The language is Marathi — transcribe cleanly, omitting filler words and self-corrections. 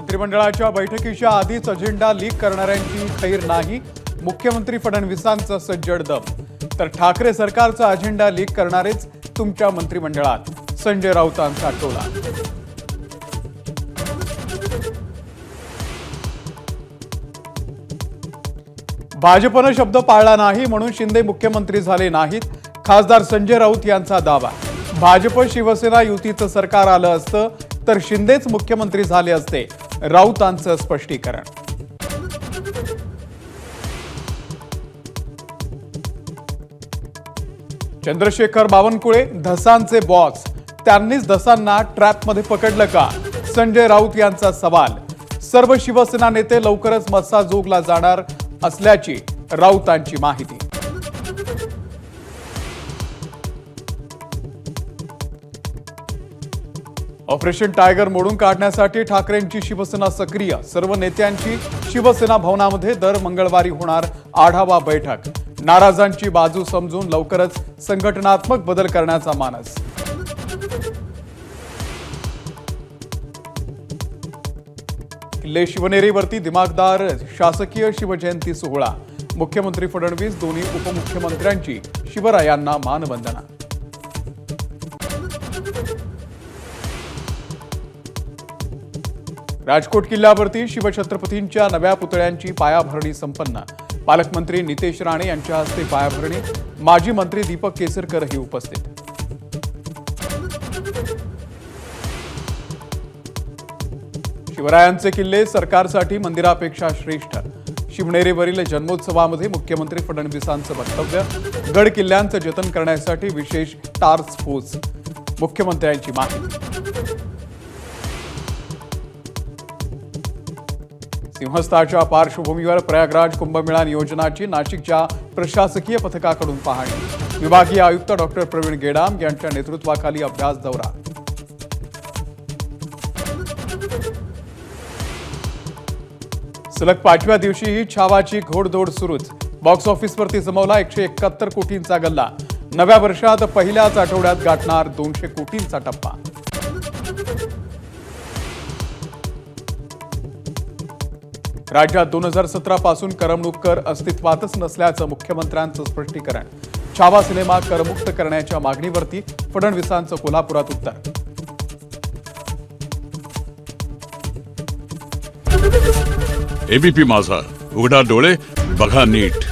मंत्रिमंडळाच्या बैठकीच्या आधीच अजेंडा लीक करणाऱ्यांची खैर नाही. मुख्यमंत्री फडणवीसांचा सज्जड दम. तर ठाकरे सरकारचा अजेंडा लीक करणारेच तुमच्या मंत्रिमंडळात. संजय राऊतांचा टोला. भाजपनं शब्द पाळला नाही म्हणून शिंदे मुख्यमंत्री झाले नाहीत. खासदार संजय राऊत यांचा दावा. भाजप शिवसेना युतीचं सरकार आलं असतं तर शिंदेच मुख्यमंत्री झाले असते. राऊतांचं स्पष्टीकरण. चंद्रशेखर बावनकुळे धसांचे बॉस. त्यांनीच धसांना ट्रॅपमध्ये पकडलं का? संजय राऊत यांचा सवाल. सर्व शिवसेना नेते लवकरच मस्साजोगला जाणार असल्याची राऊतांची माहिती. ऑपरेशन टायगर मोडून काढण्यासाठी ठाकरेंची शिवसेना सक्रिय. सर्व नेत्यांची शिवसेना भवनामध्ये दर मंगळवारी होणार आढावा बैठक. नाराजांची बाजू समजून लवकरच संघटनात्मक बदल करण्याचा मानस. किल्ले शिवनेरीवरती दिमागदार शासकीय शिवजयंती सोहळा. मुख्यमंत्री फडणवीस, दोन्ही उपमुख्यमंत्र्यांची शिवरायांना मानवंदना. राजकोट किल्ल्यावरती शिवछत्रपतींच्या नव्या पुतळ्यांची पायाभरणी संपन्न. पालकमंत्री नितेश राणे यांच्या हस्ते पायाभरणी. माजी मंत्री दीपक केसरकरही उपस्थित. शिवरायांचे किल्ले सरकारसाठी मंदिरापेक्षा श्रेष्ठ. शिवनेरीवरील जन्मोत्सवामध्ये मुख्यमंत्री फडणवीसांचं वक्तव्य. गड किल्ल्यांचं जतन करण्यासाठी विशेष टास्क फोर्स. मुख्यमंत्र्यांची माहिती. सिंहस्थाच्या पार्श्वभूमीवर प्रयागराज कुंभमेळा नियोजनाची नाशिकच्या प्रशासकीय पथकाकडून पाहणी. विभागीय आयुक्त डॉक्टर प्रवीण गेडाम यांच्या नेतृत्वाखाली अभ्यास दौरा. सलग 5व्या दिवशीही छावाची घोडदौड सुरूच. बॉक्स ऑफिसवरती जमवला 171 कोटींचा गल्ला. नव्या वर्षात पहिल्याच आठवड्यात गाठणार 200 कोटींचा टप्पा. राज्यात 2017 पासून करमणूक कर अस्तित्वातच नसल्याचं मुख्यमंत्र्यांचं स्पष्टीकरण. छावा सिनेमा करमुक्त करण्याच्या मागणीवरती फडणवीसांचं कोल्हापुरात उत्तर. एबीपी माझा, उघडा डोळे बघा नीट.